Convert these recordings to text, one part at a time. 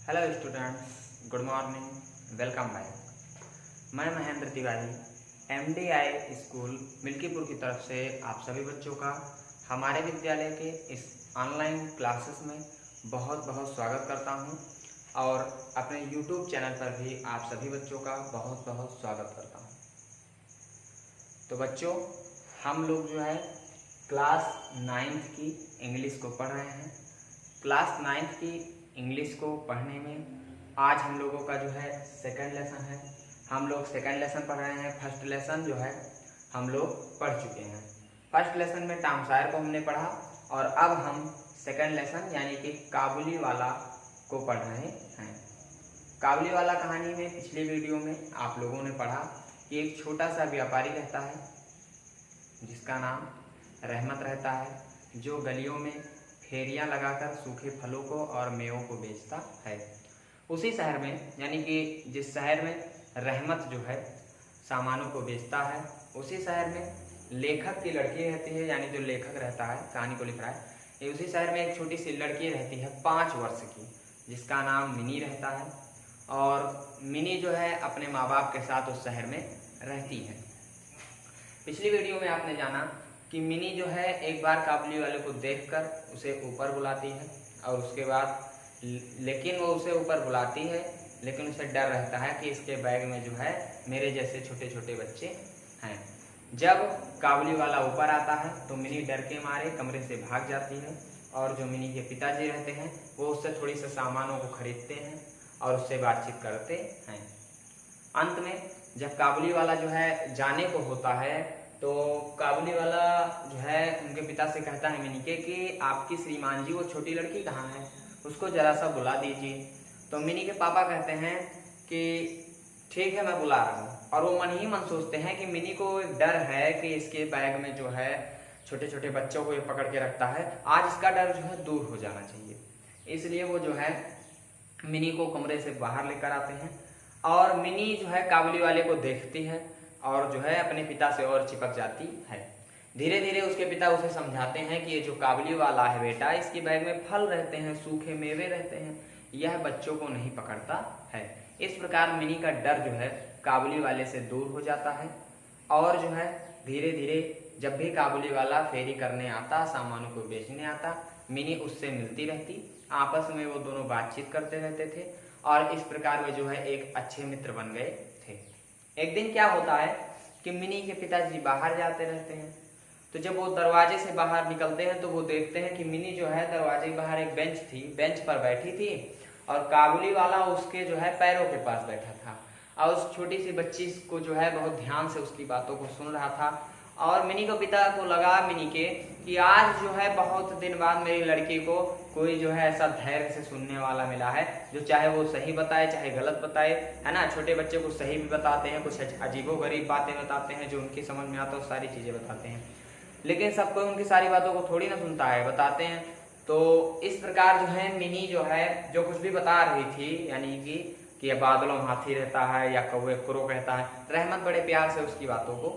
Hello students, good morning, welcome back. मैं Mahendra Tiwari MDI school Milkipur की तरफ से आप सभी बच्चों का हमारे विद्यालय के इस ऑनलाइन क्लासेस में बहुत बहुत स्वागत करता हूं और अपने YouTube चैनल पर भी आप सभी बच्चों का बहुत बहुत स्वागत करता हूं। तो बच्चों, हम लोग जो है क्लास 9th की इंग्लिश को पढ़ रहे हैं। क्लास 9th की इंग्लिश को पढ़ने में आज हम लोगों का जो है सेकंड लेसन है। हम लोग सेकंड लेसन पढ़ रहे हैं। फर्स्ट लेसन जो है हम लोग पढ़ चुके हैं। फर्स्ट लेसन में टॉम सॉयर को हमने पढ़ा और अब हम सेकंड लेसन यानी कि काबुलीवाला को पढ़ रहे हैं। काबुलीवाला कहानी में पिछली वीडियो में आप लोगों ने पढ़ा कि एक छोटा सा व्यापारी रहता है जिसका नाम रहमत रहता है, जो गलियों में फेरियां लगाकर सूखे फलों को और मेवों को बेचता है। उसी शहर में, यानी कि जिस शहर में रहमत जो है सामानों को बेचता है, उसी शहर में लेखक की लड़की रहती है, यानी जो लेखक रहता है कहानी को लिख रहा है, ये उसी शहर में एक छोटी सी लड़की रहती है 5 वर्ष की, जिसका नाम मिनी रहता है। और मिनी जो है अपने माँ बाप के साथ उस शहर में रहती है। पिछली वीडियो में आपने जाना कि मिनी जो है एक बार काबुली वाले को देखकर उसे ऊपर बुलाती है और उसके बाद लेकिन वो उसे ऊपर बुलाती है, लेकिन उसे डर रहता है कि इसके बैग में जो है मेरे जैसे छोटे छोटे बच्चे हैं। जब काबुली वाला ऊपर आता है तो मिनी डर के मारे कमरे से भाग जाती है और जो मिनी के पिताजी रहते हैं वो उससे थोड़ी से सामानों को खरीदते हैं और उससे बातचीत करते हैं। अंत में जब काबुली वाला जो है जाने को होता है तो काबुली वाला जो है उनके पिता से कहता है मिनी के कि आपकी श्रीमान जी वो छोटी लड़की कहाँ है, उसको जरा सा बुला दीजिए। तो मिनी के पापा कहते हैं कि ठीक है, मैं बुला रहा हूँ। और वो मन ही मन सोचते हैं कि मिनी को एक डर है कि इसके बैग में जो है छोटे छोटे बच्चों को ये पकड़ के रखता है, आज इसका डर जो है दूर हो जाना चाहिए। इसलिए वो जो है मिनी को कमरे से बाहर लेकर आते हैं और मिनी जो है काबुली वाले को देखती है और जो है अपने पिता से और चिपक जाती है। धीरे धीरे उसके पिता उसे समझाते हैं कि ये जो काबुली वाला है बेटा, इसके बैग में फल रहते हैं, सूखे मेवे रहते हैं, यह बच्चों को नहीं पकड़ता है। इस प्रकार मिनी का डर जो है काबुली वाले से दूर हो जाता है और जो है धीरे धीरे जब भी काबुली वाला फेरी करने आता, सामानों को बेचने आता, मिनी उससे मिलती रहती, आपस में वो दोनों बातचीत करते रहते थे और इस प्रकार वे जो है एक अच्छे मित्र बन गए थे। एक दिन क्या होता है कि मिनी के पिताजी बाहर जाते रहते हैं, तो जब वो दरवाजे से बाहर निकलते हैं तो वो देखते हैं कि मिनी जो है दरवाजे के बाहर एक बेंच थी, बेंच पर बैठी थी और काबुली वाला उसके जो है पैरों के पास बैठा था और उस छोटी सी बच्ची को जो है बहुत ध्यान से उसकी बातों को सुन रहा था। और मिनी को पिता को लगा मिनी के कि आज जो है बहुत दिन बाद मेरी लड़की को कोई जो है ऐसा धैर्य से सुनने वाला मिला है, जो चाहे वो सही बताए चाहे गलत बताए, है ना। छोटे बच्चे को सही भी बताते हैं, कुछ अजीबोगरीब बातें बताते हैं जो उनकी समझ में आता है, सारी चीजें बताते हैं, लेकिन सब कोई उनकी सारी बातों को थोड़ी ना सुनता है, बताते हैं। तो इस प्रकार जो है मिनी जो है जो कुछ भी बता रही थी, यानी कि बादलों में हाथी रहता है या कौवे कुरो कहता है, रहमत बड़े प्यार से उसकी बातों को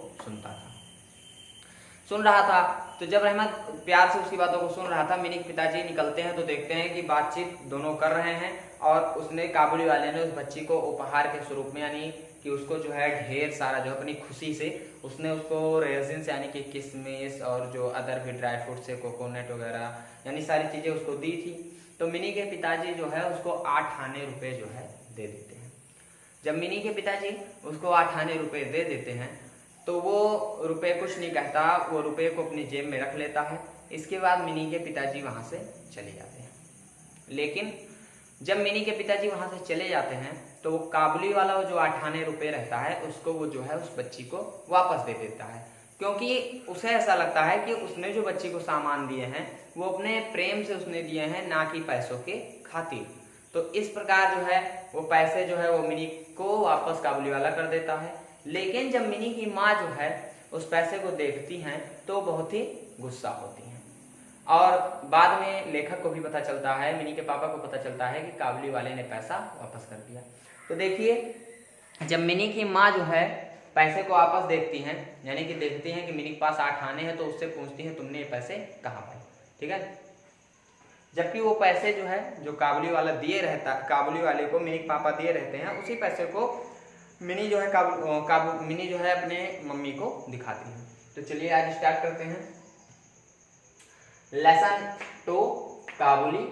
सुन रहा था। तो जब रहमत प्यार से उसकी बातों को सुन रहा था, मिनी के पिताजी निकलते हैं तो देखते हैं कि बातचीत दोनों कर रहे हैं और उसने काबुली वाले ने उस बच्ची को उपहार के स्वरूप में, यानी कि उसको जो है ढेर सारा जो अपनी खुशी से उसने उसको रेजिन यानी कि किशमिश और जो अदर भी ड्राई फ्रूट्स है, कोकोनट वगैरह, यानी सारी चीजें उसको दी थी। तो मिनी के पिताजी जो है उसको 8 आने रुपए जो है दे देते हैं। जब मिनी के पिताजी उसको 8 आने रुपए दे देते हैं तो वो रुपए कुछ नहीं कहता, वो रुपए को अपनी जेब में रख लेता है। इसके बाद मिनी के पिताजी वहां से चले जाते हैं। लेकिन जब मिनी के पिताजी वहां से चले जाते हैं तो वो काबुली वाला वो जो 8 आने रुपए रहता है उसको वो जो है उस बच्ची को वापस दे देता है, क्योंकि उसे ऐसा लगता है कि उसने जो बच्ची को सामान दिए हैं वो अपने प्रेम से उसने दिए हैं, ना कि पैसों के खातिर। तो इस प्रकार जो है वो पैसे जो है वो मिनी को वापस काबुली वाला कर देता है। लेकिन जब मिनी की माँ जो है उस पैसे को देखती हैं तो बहुत ही गुस्सा होती हैं और बाद में लेखक को भी पता चलता है, मिनी के पापा को पता चलता है कि काबुली वाले ने पैसा वापस कर दिया। तो देखिए, जब मिनी की माँ जो है पैसे को वापस देखती हैं, यानी कि देखती हैं कि मिनी के पास 8 आने हैं, तो उससे पूछती हैं तुमने ये पैसे कहाँ पाए, ठीक है। जबकि वो पैसे जो है जो काबुली वाला दिए रहता, काबुली वाले को मिनी के पापा दिए रहते हैं, उसी पैसे को मिनी जो है मिनी जो है अपने मम्मी को दिखाती है। तो चलिए आज स्टार्ट करते हैं लेसन 2 काबुली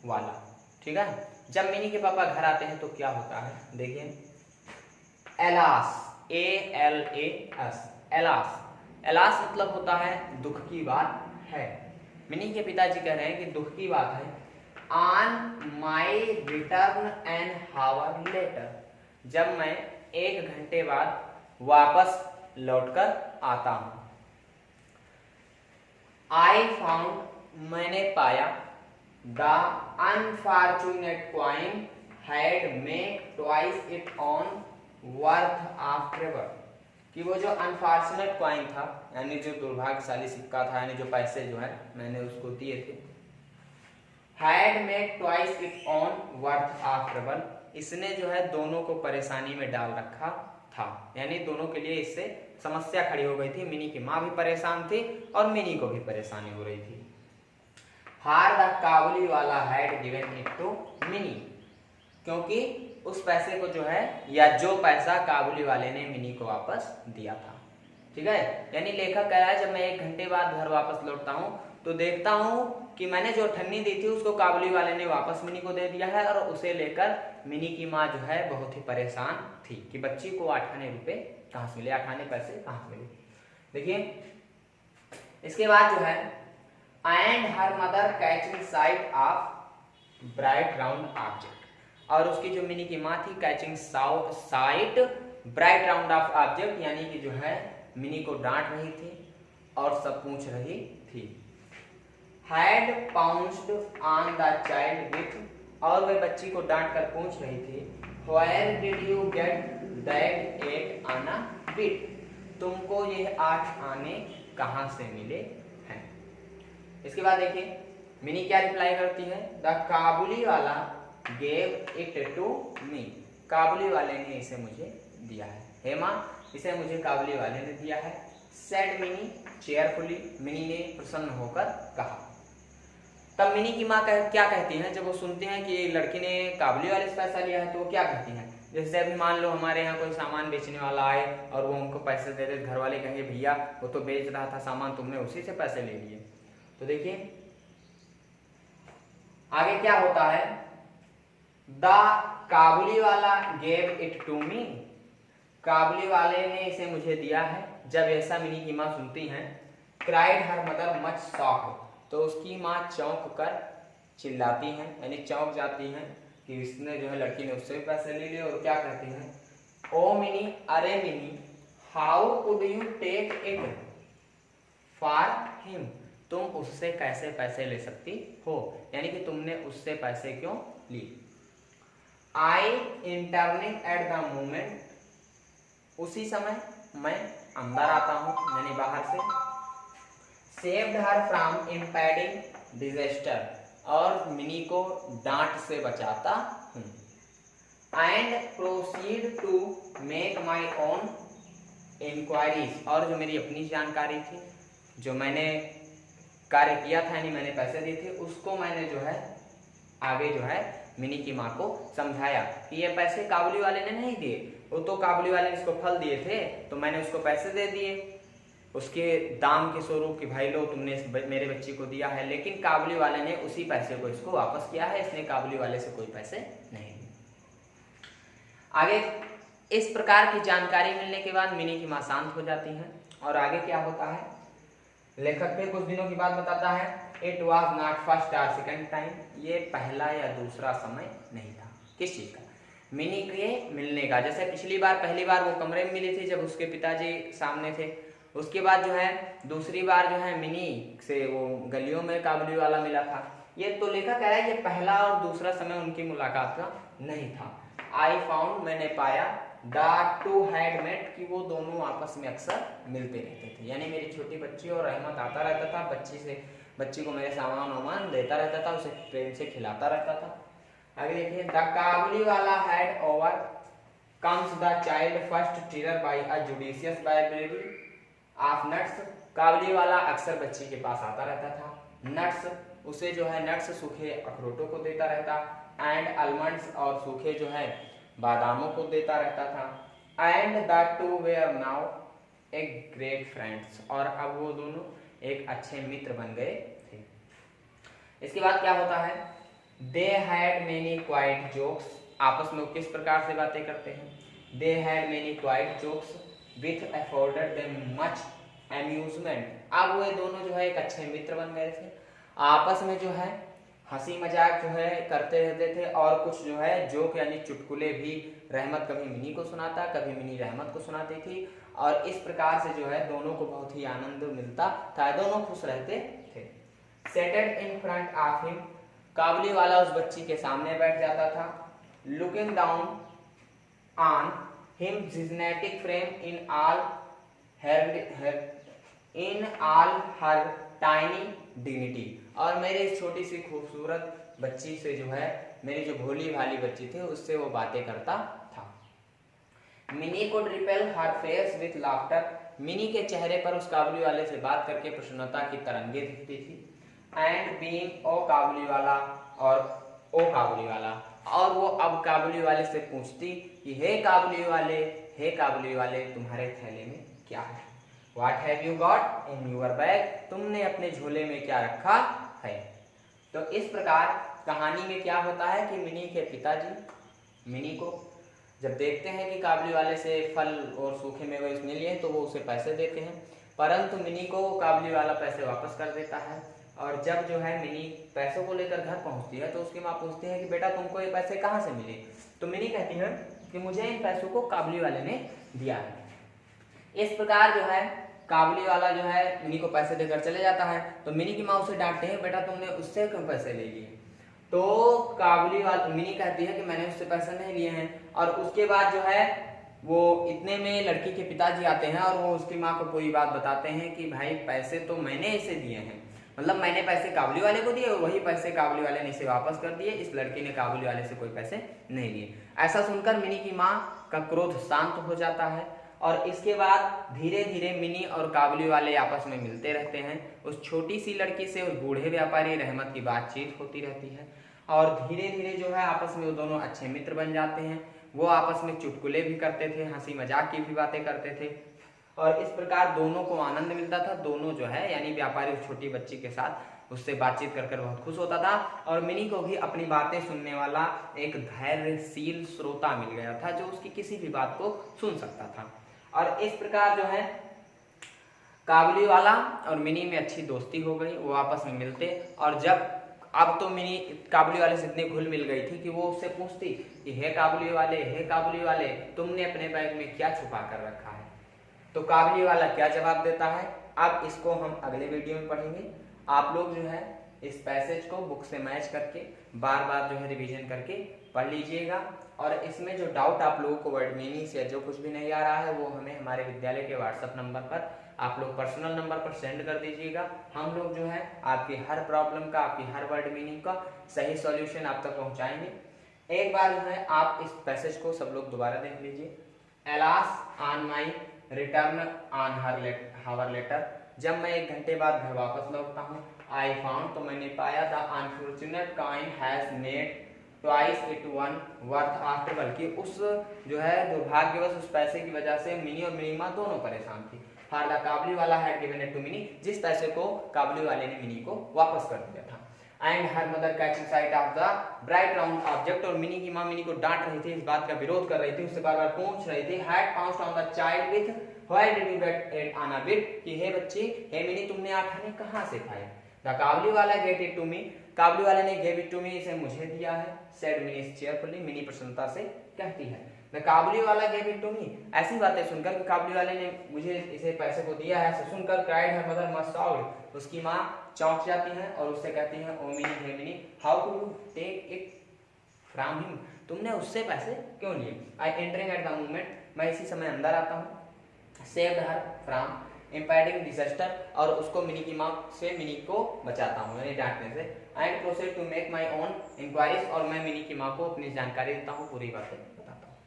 वाला। ठीक है, जब मिनी के पापा घर आते हैं तो क्या होता है, देखिए एलास, ALAS, एलास, एलास मतलब होता है दुख की बात है। मिनी के पिताजी कह रहे हैं कि दुख की बात है। On my return an hour later, जब मैं 1 घंटे बाद वापस लौटकर आता हूं। आई फाउंड, मैंने पाया, the unfortunate coin had make twice it on worth of travel, कि वो जो अनफॉर्चुनेट क्वाइन था यानी जो दुर्भाग्यशाली सिक्का था, यानी जो पैसे जो है मैंने उसको दिए थे, had make twice it on worth of travel, इसने जो है दोनों को परेशानी में डाल रखा था, यानी दोनों के लिए इससे समस्या खड़ी हो गई थी। मिनी की माँ भी परेशान थी और मिनी को भी परेशानी हो रही थी। हार the Kabuliwala had given it to Mini, क्योंकि उस पैसे को जो है या जो पैसा काबुली वाले ने मिनी को वापस दिया था। ठीक है, यानी लेखक कह रहा है जब मैं 1 घंटे बाद घर वापस लौटता हूँ तो देखता हूँ कि मैंने जो ठन्नी दी थी उसको काबुली वाले ने वापस मिनी को दे दिया है, और उसे लेकर मिनी की माँ जो है बहुत ही परेशान थी कि बच्ची को 8 आने रुपए कहाँ से मिले, 8 आने पैसे कहाँ से मिले। देखिए इसके बाद जो है and her mother catching site of bright round object, और उसकी जो मिनी की माँ थी catching site bright round of object, यानी कि जो है मिनी को डांट रही थी और सब पूछ रही थी। Had pounced on the child with, और वह बच्ची को डांट कर पूछ रही थी where did you get that 8 आना बिट, तुमको ये 8 आने कहाँ से मिले हैं। इसके बाद देखिए मिनी क्या रिप्लाई करती है, द काबुली वाला गेव इट टू मी, काबुली वाले ने इसे मुझे दिया है। हे माँ, इसे मुझे काबुली वाले ने दिया है। सेड मिनी चेयरफुली, मिनी ने प्रसन्न होकर कहा। तब मिनी की माँ क्या कहती है जब वो सुनते हैं कि लड़की ने काबुली वाले से पैसा लिया है, तो वो क्या कहती है, जैसे अभी मान लो हमारे यहाँ कोई सामान बेचने वाला आए और वो उनको पैसे दे दे, घर वाले कहेंगे भैया वो तो बेच रहा था सामान, तुमने उसी से पैसे ले लिए। तो देखिए आगे क्या होता है, द काबुली वाला गेव इट टू मी, काबुली वाले ने इसे मुझे दिया है। जब ऐसा मिनी की माँ सुनती हैं, cried her mother much shock, तो उसकी माँ चौंक कर चिल्लाती हैं, यानी चौंक जाती हैं कि इसने जो है लड़की ने उससे भी पैसे ले लिए, और क्या कहती हैं, ओ मिनी, अरे Mini, how could you take it for him, तुम उससे कैसे पैसे ले सकती हो, यानी कि तुमने उससे पैसे क्यों ली। I intervening at the moment, उसी समय मैं अंदर आता हूं, यानी बाहर से। Saved her from impending disaster, और मिनी को डांट से बचाता हूं। And proceed to make my own inquiries, और जो मेरी अपनी जानकारी थी, जो मैंने कार्य किया था यानी मैंने पैसे दिए थे, उसको मैंने जो है आगे जो है मिनी की माँ को समझाया कि ये पैसे काबुली वाले ने नहीं दिए, वो तो काबुली वाले ने इसको फल दिए थे तो मैंने उसको पैसे दे दिए उसके दाम के स्वरूप कि भाई लो तुमने मेरे बच्ची को दिया है, लेकिन काबुली वाले ने उसी पैसे को इसको वापस किया है, इसने काबुली वाले से कोई पैसे नहीं दिए। आगे इस प्रकार की जानकारी मिलने के बाद मिनी की माँ शांत हो जाती है, और आगे क्या होता है लेखक फिर कुछ दिनों की बात बताता है, इट वॉज नॉट फर्स्ट और सेकेंड टाइम, ये पहला या दूसरा समय नहीं था। किस चीज का, मिनी के मिलने का। जैसे पिछली बार पहली बार वो कमरे में मिली थी जब उसके पिताजी सामने थे, उसके बाद जो है दूसरी बार जो है मिनी से वो गलियों में काबुली वाला मिला था। ये तो लेखक कह रहा है ये पहला और दूसरा समय उनकी मुलाकात का नहीं था। आई फाउंड, मैंने पाया, द टू हैड मेट, कि वो दोनों आपस में अक्सर मिलते रहते थे, यानी मेरी छोटी बच्ची और रहमत आता रहता था, बच्ची को मेरे सामान वामान देता रहता था, उसे प्रेम से खिलाता रहता था। आगे देखिए, the Kabuliwala had overcomes the child first tear by a judicious library of nuts, Kabuliwala अक्सर बच्ची के पास आता रहता था, नट्स उसे जो है नट्स सूखे अखरोटों को देता रहता, एंड आलमंड्स और सूखे जो है बादामों को देता रहता था। And that two were now a great friends, और अब वो दोनों एक अच्छे मित्र बन गए थे। इसके बाद क्या होता है, they had many quite jokes, आपस में वो किस प्रकार से बातें करते हैं। They had many quite jokes with afforded them much amusement, अब वो दोनों जो है एक अच्छे मित्र बन गए थे, आपस में जो है हंसी मजाक जो है करते रहते थे, और कुछ जो है जोक यानी चुटकुले भी रहमत कभी मिनी को सुनाता, कभी मिनी रहमत को सुनाती थी, और इस प्रकार से जो है दोनों को बहुत ही आनंद मिलता था, दोनों खुश रहते थे। Seated in front of him, Kabuliwala उस बच्ची के सामने बैठ जाता था। Looking down on him genetic frame in all her tiny dignity, और मेरी इस छोटी सी खूबसूरत बच्ची से जो है, मेरी जो भोली भाली बच्ची थी उससे वो बातें करता था। मिनी को repel her face with laughter, mini के चेहरे पर उस काबुली वाले से बात करके प्रसन्नता की तरंगे दिखती थी। एंड बीइंग ओ काबुली वाला, और ओ काबुली वाला, और वो अब काबुली वाले से पूछती कि हे काबुली वाले तुम्हारे थैले में क्या है। What have you got in your bag, तुमने अपने झोले में क्या रखा है। तो इस प्रकार कहानी में क्या होता है कि मिनी के पिताजी मिनी को जब देखते हैं कि काबुली वाले से फल और सूखे मेवे उसने लिए तो वो उसे पैसे देते हैं, परंतु मिनी को काबुली वाला पैसे वापस कर देता है। और जब जो है मिनी पैसों को लेकर घर पहुंचती है तो उसकी माँ पूछती है कि बेटा तुमको ये पैसे कहाँ से मिले। तो मिनी कहती है कि मुझे इन पैसों को काबुली वाले ने दिया है। इस प्रकार जो है काबुली वाला जो है मिनी को पैसे देकर चले जाता है, तो मिनी की माँ उसे डांटते हैं बेटा तुमने उससे क्यों पैसे ले लिए। तो काबुली वाला मिनी कहती है कि मैंने उससे पैसे नहीं लिए हैं। और उसके बाद जो है वो इतने में लड़की के पिताजी आते हैं और वो उसकी माँ को पूरी बात बताते हैं कि भाई पैसे तो मैंने इसे दिए हैं, मतलब मैंने पैसे काबुली वाले को दिए और वही पैसे काबुली वाले ने इसे वापस कर दिए, इस लड़की ने काबुली वाले से कोई पैसे नहीं लिए। ऐसा सुनकर मिनी की माँ का क्रोध शांत हो जाता है, और इसके बाद धीरे धीरे मिनी और काबुली वाले आपस में मिलते रहते हैं। उस छोटी सी लड़की से उस बूढ़े व्यापारी रहमत की बातचीत होती रहती है, और धीरे धीरे जो है आपस में वो दोनों अच्छे मित्र बन जाते हैं। वो आपस में चुटकुले भी करते थे, हंसी मजाक की भी बातें करते थे, और इस प्रकार दोनों को आनंद मिलता था। दोनों जो है यानी व्यापारी उस छोटी बच्ची के साथ उससे बातचीत कर बहुत खुश होता था, और मिनी को भी अपनी बातें सुनने वाला एक धैर्यशील श्रोता मिल गया था जो उसकी किसी भी बात को सुन सकता था। और इस प्रकार जो है काबुली वाला और मिनी में अच्छी दोस्ती हो गई, वो आपस में मिलते। और जब अब तो मिनी काबुली वाले से इतनी घुल मिल गई थी कि वो उससे पूछती कि हे काबुली वाले तुमने अपने बैग में क्या छुपा कर रखा है। तो काबुली वाला क्या जवाब देता है, अब इसको हम अगले वीडियो में पढ़ेंगे। आप लोग जो है इस पैसेज को बुक से मैच करके बार बार जो है रिवीजन करके पढ़ लीजिएगा, और इसमें जो डाउट आप लोगों को वर्ड मीनिंग्स या जो कुछ भी नहीं आ रहा है वो हमें हमारे विद्यालय के व्हाट्सएप नंबर पर आप लोग पर्सनल नंबर पर सेंड कर दीजिएगा। हम लोग जो है आपकी हर प्रॉब्लम का, आपकी हर वर्ड मीनिंग का सही सॉल्यूशन आप तक पहुंचाएंगे। एक बार जो है आप इस पैसेज को सब लोग दोबारा देख लीजिए। Alas on my return an hour later, जब मैं 1 घंटे बाद घर वापस लौटता हूँ, आई फाउंड, तो मैंने पाया the unfortunate coin has made twice it one worth after, बल्कि उस जो है दुर्भाग्यवश उस पैसे की वजह से मिनी और मिनी माँ दोनों परेशान थी। For the Kabuliwala had given it to Mini, जिस पैसे को काबुली वाले ने मिनी को वापस कर दिया था। And her mother catching site of the bright round object, और मिनी की माँ मिनी को डांट रही थी, इस बात का विरोध कर रही थी, उससे बार बार पूछ रही थी। Had pounced on the child with why did you get it on a bit, कि हे बच्ची, हे मिनी, तुमने 8 आने कहां से पाए। द काबुली वाला गेट इट टू मी, काबुली वाले ने गिव इट टू मी, इसे मुझे दिया है। सेड मिनी चेयरफुली, मिनी प्रसन्नता से कहती है। द काबुली वाला गिव इट टू मी, ऐसी बातें सुनकर कि काबुली वाले ने मुझे इसे पैसे को दिया है, सुनकर cried her mother must out, उसकी माँ चौंक जाती है और उससे कहती है, oh Mini, hey Mini, how could you take it from him, तुमने उससे पैसे क्यों लिए। I entering at the moment, मैं इसी समय अंदर आता हूँ। Saved her from impending disaster, और उसको मिनी की माँ से मिनी को बचाता हूँ यानी डांटने से। And proceed to make my own inquiries, और मैं मिनी की माँ को अपनी जानकारी देता हूँ, पूरी बातें बताता हूँ।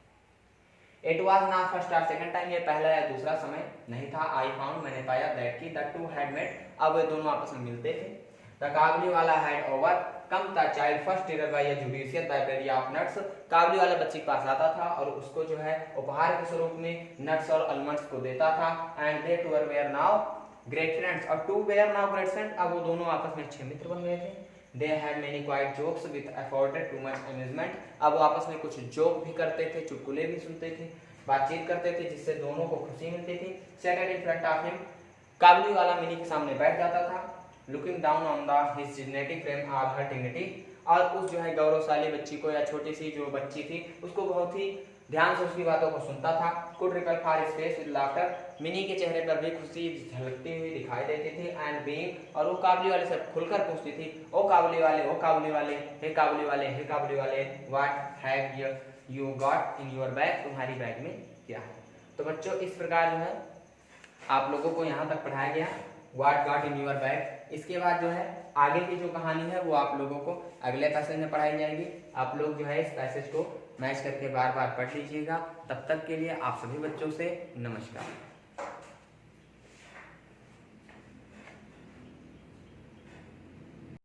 इट वॉज नॉट फर्स्ट और सेकंड टाइम, ये पहला या दूसरा समय नहीं था। आई फाउंड, मैंने पाया, दैट की द टू हैड मेट, अब वे दोनों आपस में मिलते थे। The Kabuliwala had overcome the child first year by a judicial library of nuts. Kabuliwala बच्चे के पास आता था और उसको जो है उपहार के स्वरूप में नट्स और अलमंड्स को देता था। And the two were now great friends, और two were now great friends, अब वो दोनों आपस में अच्छे मित्र बन गए थे। They had many quiet jokes with afforded too much amusement। अब वो आपस में कुछ जोक भी करते थे, चुटकुले भी सुनते थे, बातचीत करते थे, जिससे दोनों को खुशी मिलती थी। Seated in front of him, काबली वाला मिनी के सामने बैठ जाता था। Looking down on his genetic frame of her dignity, और उस जो है गौरवशाली बच्ची को या छोटी सी जो बच्ची थी उसको बहुत ही ध्यान से उसकी बातों को सुनता था। Could recall for his face with laughter, mini के चेहरे पर भी खुशी झलकती हुई दिखाई देती थी। एंड बीइंग, और वो काबली वाले से खुलकर पूछती थी, ओ काबली वाले, ओ काबली वाले, हे काबली वाले, हे काबली वाले, what have you got in your bag, तुम्हारी बैग में क्या है। तो बच्चों इस प्रकार जो है आप लोगों को यहाँ तक पढ़ाया गया what got in your bag. इसके बाद जो है आगे की जो कहानी है वो आप लोगों को अगले पैसेज में पढ़ाई जाएगी। आप लोग जो है इस पैसेज को मैच करके बार बार पढ़ लीजिएगा। तब तक के लिए आप सभी बच्चों से नमस्कार।